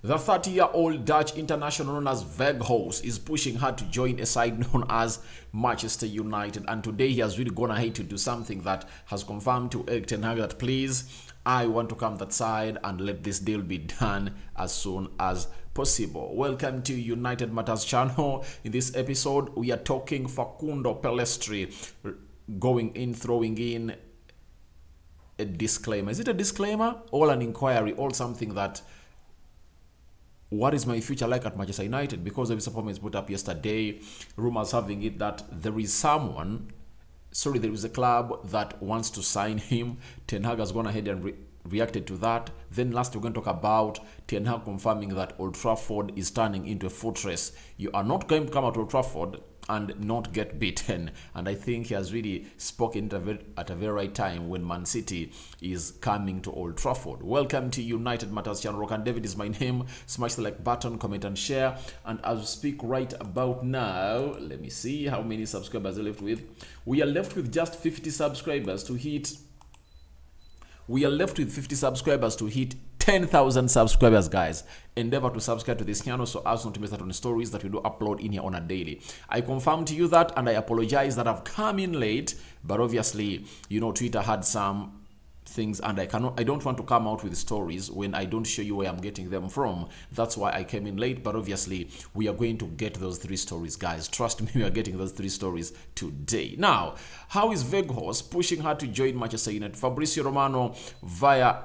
The 30-year-old Dutch international known as Weghorst is pushing hard to join a side known as Manchester United, and today he has really gone ahead to do something that has confirmed to Erik ten Hag that please, I want to come that side and let this deal be done as soon as possible. Welcome to United Matters channel. In this episode, we are talking Facundo Pellistri throwing in a disclaimer. Is it a disclaimer or an inquiry or something that what is my future like at Manchester United? Because of his performance put up yesterday, rumors having it that there is a club that wants to sign him. Ten Hag has gone ahead and reacted to that. Then last we're going to talk about Ten Hag confirming that Old Trafford is turning into a fortress. You are not going to come out Old Trafford and not get beaten, and I think he has really spoken at a very right time when Man City is coming to Old Trafford. Welcome to United Matters channel. Rock and David is my name. Smash the like button, comment and share. And as we speak right about now, let me see how many subscribers are left with. We are left with just 50 subscribers to hit 10,000 subscribers, guys. Endeavor to subscribe to this channel so as not to miss out on the stories that we do upload in here on a daily. I confirm to you that, and I apologize that I've come in late, but obviously, you know, Twitter had some things, and I don't want to come out with stories when I don't show you where I'm getting them from. That's why I came in late, but obviously we are going to get those 3 stories, guys. Trust me, we are getting those 3 stories today. Now, how is Weghorst pushing hard to join Manchester United? Fabrizio Romano via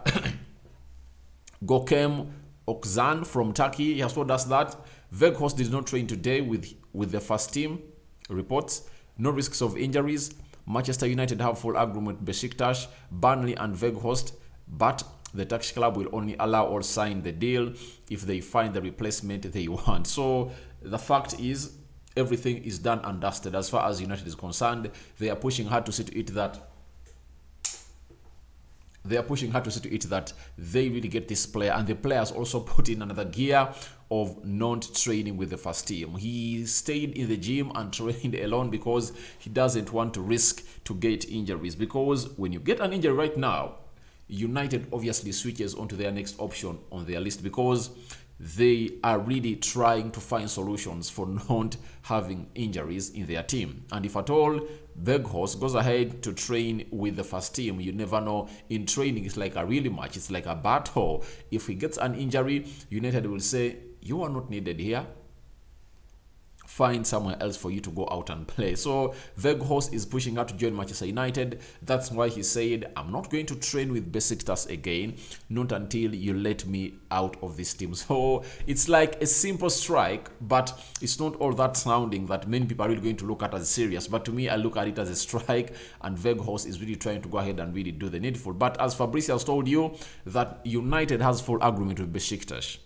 Gökhan Okzan from Turkey, he has told us that Weghorst did not train today with the first team. Reports no risks of injuries. Manchester United have full agreement with Besiktas, Burnley and Weghorst, but the Turkish club will only allow or sign the deal if they find the replacement they want. So the fact is, everything is done and dusted as far as United is concerned. They are pushing hard to see to it that they really get this player, and the players also put in another gear of not training with the first team. He stayed in the gym and trained alone because he doesn't want to risk to get injuries, because when you get an injury right now, United obviously switches onto their next option on their list, because they are really trying to find solutions for not having injuries in their team. And if at all Weghorst goes ahead to train with the first team, you never know. In training, it's like a really match. It's like a battle. If he gets an injury, United will say, you are not needed here. Find somewhere else for you to go out and play. So Weghorst is pushing out to join Manchester United. That's why he said, I'm not going to train with Besiktas again, not until you let me out of this team. So it's like a simple strike, but it's not all that sounding that many people are really going to look at as serious. But to me, I look at it as a strike, and Weghorst is really trying to go ahead and really do the needful. But as Fabrizio has told you, that United has full agreement with Besiktas.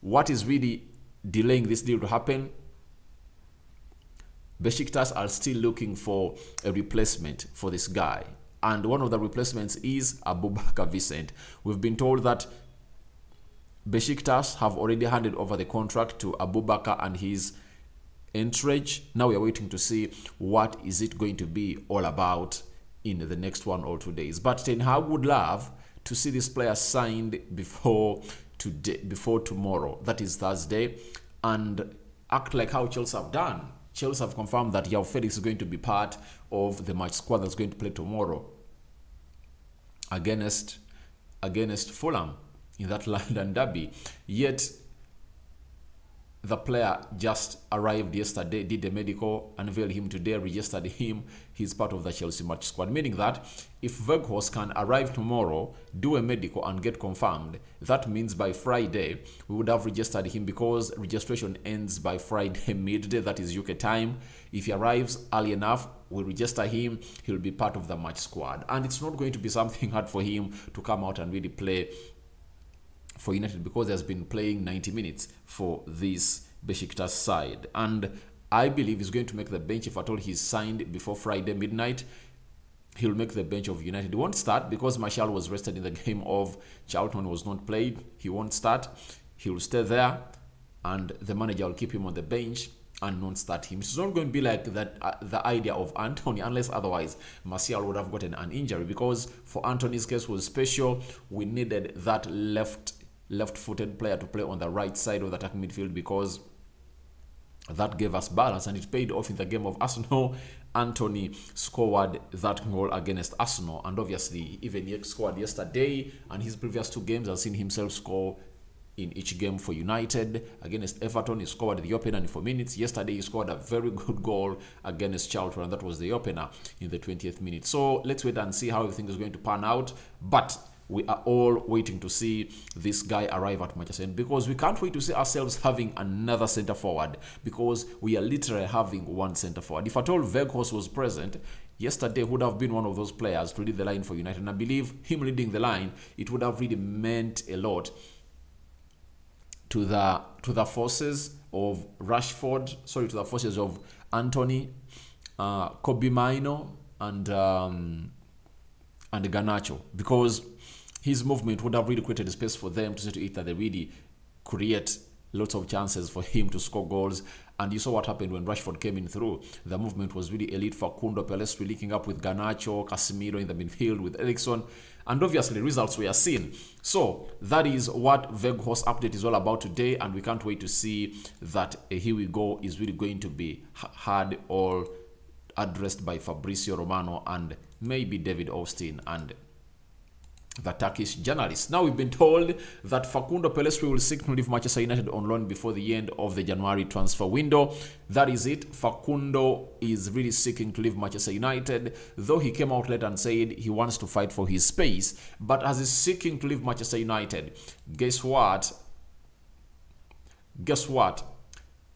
What is really delaying this deal to happen? Besiktas are still looking for a replacement for this guy, and one of the replacements is Abubakar Vicente. We've been told that Besiktas have already handed over the contract to Abubakar and his entourage. Now we are waiting to see what is it going to be all about in the next 1 or 2 days. But Ten Hag would love to see this player signed before tomorrow, that is Thursday, and act like how Chelsea have done. Chelsea have confirmed that João Felix is going to be part of the match squad that's going to play tomorrow against Fulham in that London derby. Yet the player just arrived yesterday, did the medical, unveiled him today, registered him. He's part of the Chelsea match squad, meaning that if Weghorst can arrive tomorrow, do a medical and get confirmed, that means by Friday we would have registered him, because registration ends by Friday midday, that is UK time. If he arrives early enough, we'll register him, he'll be part of the match squad, and it's not going to be something hard for him to come out and really play for United, because he has been playing 90 minutes for this Besiktas side, and I believe he's going to make the bench. If at all he's signed before Friday midnight, he'll make the bench of United. He won't start because Martial was rested in the game of Charlton, was not played. He won't start. He will stay there, and the manager will keep him on the bench and not start him. It's not going to be like that the idea of Anthony, unless otherwise Martial would have gotten an injury, because for Anthony's case was special. We needed that left left-footed player to play on the right side of the attacking midfield, because that gave us balance, and it paid off in the game of Arsenal. Anthony scored that goal against Arsenal, and obviously even he scored yesterday, and his previous 2 games has seen himself score in each game for United. Against Everton, he scored the opener in 4 minutes. Yesterday, he scored a very good goal against Charlton, and that was the opener in the 20th minute. So let's wait and see how everything is going to pan out. But we are all waiting to see this guy arrive at Manchester United, because we can't wait to see ourselves having another centre forward, because we are literally having one centre forward. If at all Weghorst was present yesterday, would have been one of those players to lead the line for United, and I believe him leading the line, it would have really meant a lot to the forces of Rashford, to the forces of Anthony, Kobe Mino, and Garnacho, because his movement would have really created a space for them to say to it that they really create lots of chances for him to score goals. And you saw what happened when Rashford came in through. The movement was really elite. Facundo Pellistri linking up with Garnacho, Casemiro in the midfield with Eriksson, and obviously results we are seeing. So that is what Weghorst update is all about today, and we can't wait to see that Here We Go is really going to be hard or addressed by Fabrizio Romano and maybe David Austin and the Turkish journalist. Now, we've been told that Facundo Pellistri will seek to leave Manchester United on loan before the end of the January transfer window. That is it. Facundo is really seeking to leave Manchester United, though he came out later and said he wants to fight for his space. But as he's seeking to leave Manchester United, guess what?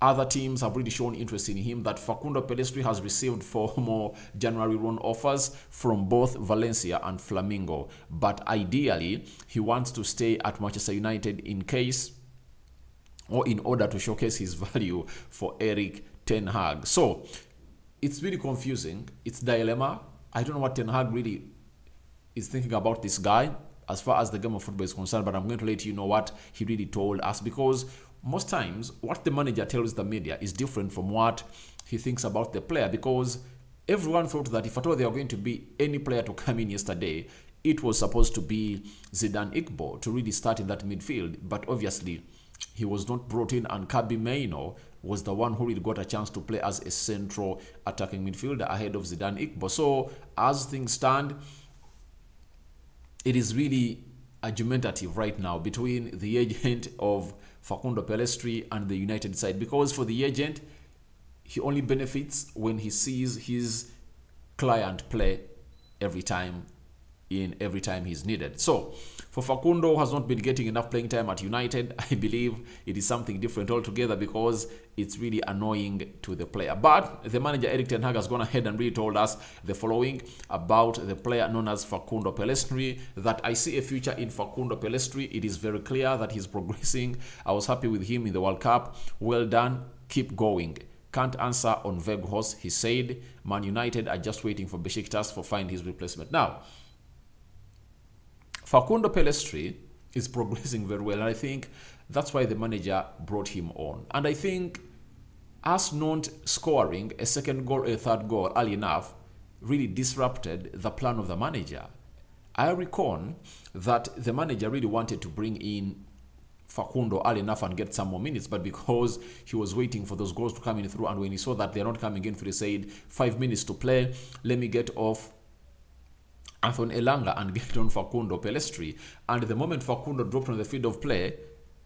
Other teams have really shown interest in him. That Facundo Pellistri has received 4 more January loan offers from both Valencia and Flamengo. But ideally, he wants to stay at Manchester United in order to showcase his value for Erik ten Hag. So it's really confusing. It's dilemma. I don't know what Ten Hag really is thinking about this guy as far as the game of football is concerned, but I'm going to let you know what he really told us, because most times what the manager tells the media is different from what he thinks about the player, because everyone thought that if at all there were going to be any player to come in yesterday, it was supposed to be Zidane Iqbal to really start in that midfield. But obviously he was not brought in, and Kobe Mino was the one who really got a chance to play as a central attacking midfielder ahead of Zidane Iqbal. So as things stand, it is really argumentative right now between the agent of Facundo Pellistri and the United side, because for the agent, he only benefits when he sees his client play every time he's needed. So for Facundo, who has not been getting enough playing time at United, I believe it is something different altogether, because it's really annoying to the player. But the manager Erik ten Hag has gone ahead and really told us the following about the player known as Facundo Pellistri: that I see a future in Facundo Pellistri. It is very clear that he's progressing. I was happy with him in the World Cup. Well done. Keep going. Can't answer on Weghorst, he said. Man United are just waiting for Besiktas to find his replacement. Now, Facundo Pellistri is progressing very well, and I think that's why the manager brought him on. And I think us not scoring a second goal or a third goal early enough really disrupted the plan of the manager. I recall that the manager really wanted to bring in Facundo early enough and get some more minutes, but because he was waiting for those goals to come in through, and when he saw that they're not coming in, he said, 5 minutes to play, let me get off Anthony Elanga and get on Facundo Pellistri. And the moment Facundo dropped on the field of play,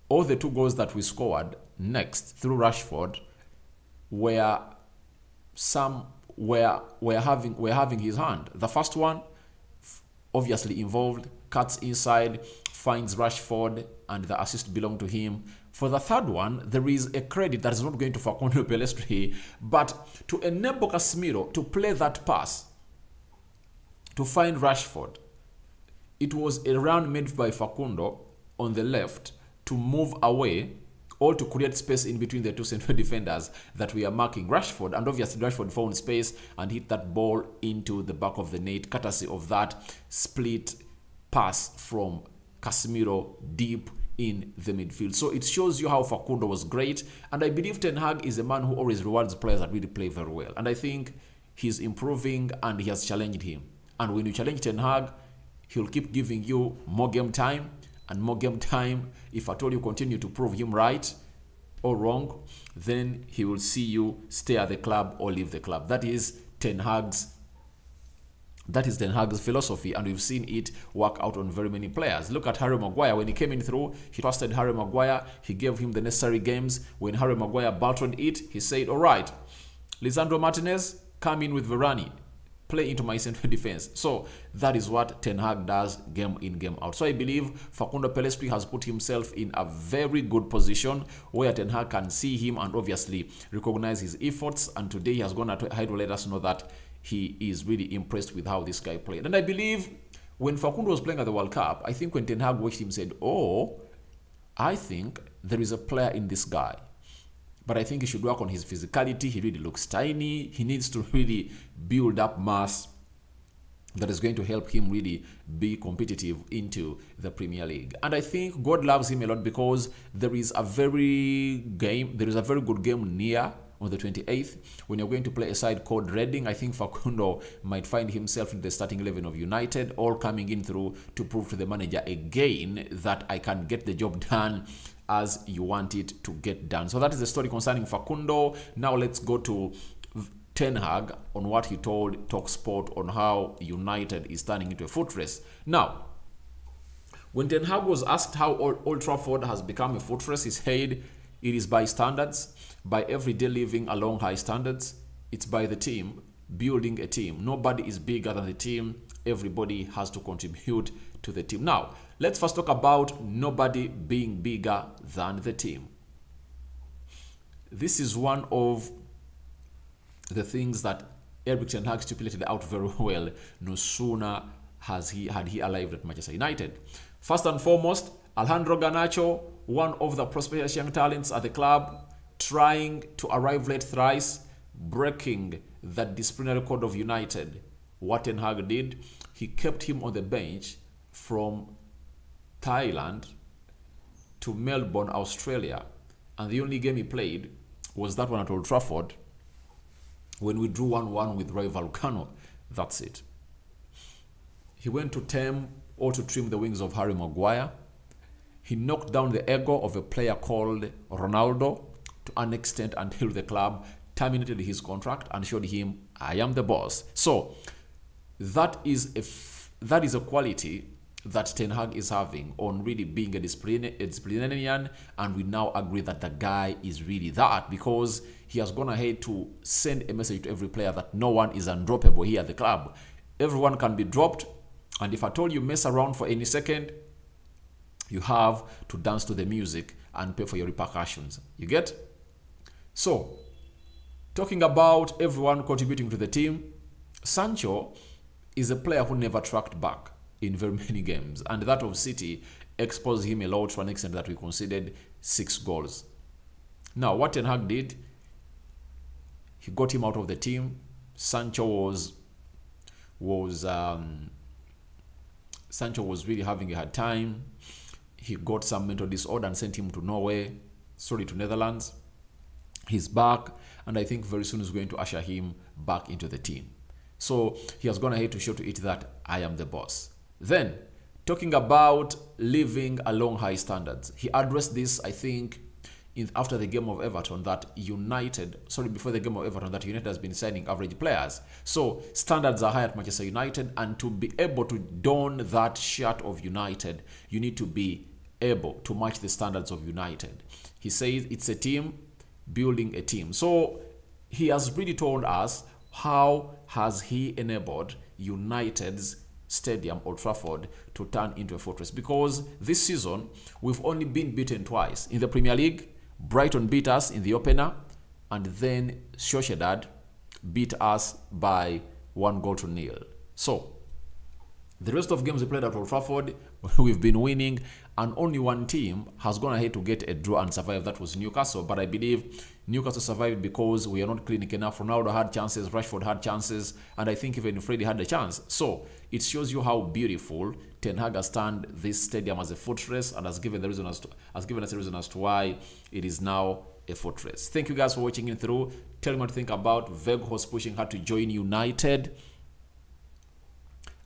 all the 2 goals that we scored next through Rashford were having his hand. The first one obviously involved, cuts inside, finds Rashford, and the assist belonged to him. For the third one, there is a credit that is not going to Facundo Pellistri, but to enable Casemiro to play that pass to find Rashford. It was a run made by Facundo on the left to move away or to create space in between the 2 central defenders that we are marking Rashford. And obviously Rashford found space and hit that ball into the back of the net, courtesy of that split pass from Casemiro deep in the midfield. So it shows you how Facundo was great. And I believe Ten Hag is a man who always rewards players that really play very well. And I think he's improving, and he has challenged him. And when you challenge Ten Hag, he'll keep giving you more game time, and more game time, if at all you continue to prove him right or wrong, then he will see you stay at the club or leave the club. That is Ten Hag's philosophy, and we've seen it work out on very many players. Look at Harry Maguire. When he came in through, he trusted Harry Maguire. He gave him the necessary games. When Harry Maguire battled it, he said, all right, Lisandro Martinez, come in with Varane. Play into my central defense. So that is what Ten Hag does game in, game out. So I believe Facundo Pellistri has put himself in a very good position where Ten Hag can see him and obviously recognize his efforts. And today he has gone ahead to let us know that he is really impressed with how this guy played. And I believe when Facundo was playing at the World Cup, I think when Ten Hag watched him, said, oh, I think there is a player in this guy. But I think he should work on his physicality. He really looks tiny. He needs to really build up mass that is going to help him really be competitive into the Premier League. And I think God loves him a lot because there is a very good game near on the 28th when you're going to play a side called Reading. I think Facundo might find himself in the starting 11 of United, all coming in through to prove to the manager again that I can get the job done as you want it to get done. So that is the story concerning Facundo. Now let's go to Ten Hag on what he told TalkSport on how United is turning into a fortress. Now, when Ten Hag was asked how Old Trafford has become a fortress, he said it is by standards, by everyday living along high standards. It's by the team, building a team. Nobody is bigger than the team. Everybody has to contribute to the team. Now, let's first talk about nobody being bigger than the team. This is one of the things that Erik ten Hag stipulated out very well no sooner had he arrived at Manchester United. First and foremost, Alejandro Garnacho, one of the prosperous young talents at the club, trying to arrive late thrice, breaking the disciplinary code of United. What Ten Hag did, he kept him on the bench from Thailand to Melbourne, Australia, and the only game he played was that one at Old Trafford when we drew 1-1 with Rayo Vallecano. That's it. He went to tame or to trim the wings of Harry Maguire. He knocked down the ego of a player called Ronaldo to an extent until the club terminated his contract and showed him, I am the boss. So that is a quality that Ten Hag is having on really being a disciplinarian, and we now agree that the guy is really that because he has gone ahead to send a message to every player that no one is undroppable here at the club. Everyone can be dropped, and if I told you mess around for any second, you have to dance to the music and pay for your repercussions. You get? So, talking about everyone contributing to the team, Sancho is a player who never tracked back in very many games, and that of City exposed him a lot to an extent that we considered 6 goals. Now, what Ten Hag did, he got him out of the team. Sancho was really having a hard time. He got some mental disorder and sent him to to Netherlands. He's back, and I think very soon is going to usher him back into the team. So he has gone ahead to show to it that I am the boss. Then, talking about living along high standards, he addressed this, I think, after the game of Everton before the game of Everton, that United has been signing average players. So standards are high at Manchester United, and to be able to don that shirt of United, you need to be able to match the standards of United. He says it's a team building a team. So he has really told us how has he enabled United's stadium, Old Trafford, to turn into a fortress. Because this season, we've only been beaten twice. In the Premier League, Brighton beat us in the opener, and then Sociedad beat us by 1-0. So, the rest of games we played at Old Trafford, we've been winning, and only one team has gone ahead to get a draw and survive. That was Newcastle. But I believe Newcastle survived because we are not clinic enough. Ronaldo had chances, Rashford had chances, and I think even Freddie had a chance. So it shows you how beautiful Ten Hag has turned this stadium as a fortress, and has given us a reason as to why it is now a fortress. Thank you guys for watching it through. Tell me what to think about Weghorst pushing her to join United.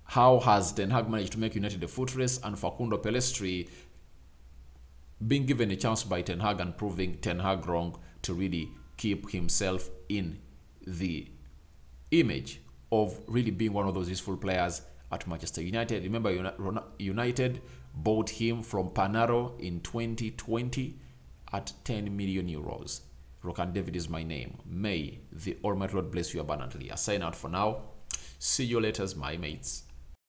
How has Ten Hag managed to make United a fortress, and Facundo Pellistri being given a chance by Ten Hag and proving Ten Hag wrong to really keep himself in the image of really being one of those useful players at Manchester United. Remember, United bought him from Panaro in 2020 at 10 million euros. Rokan David is my name. May the Almighty Lord bless you abundantly. I sign out for now. See you later, my mates.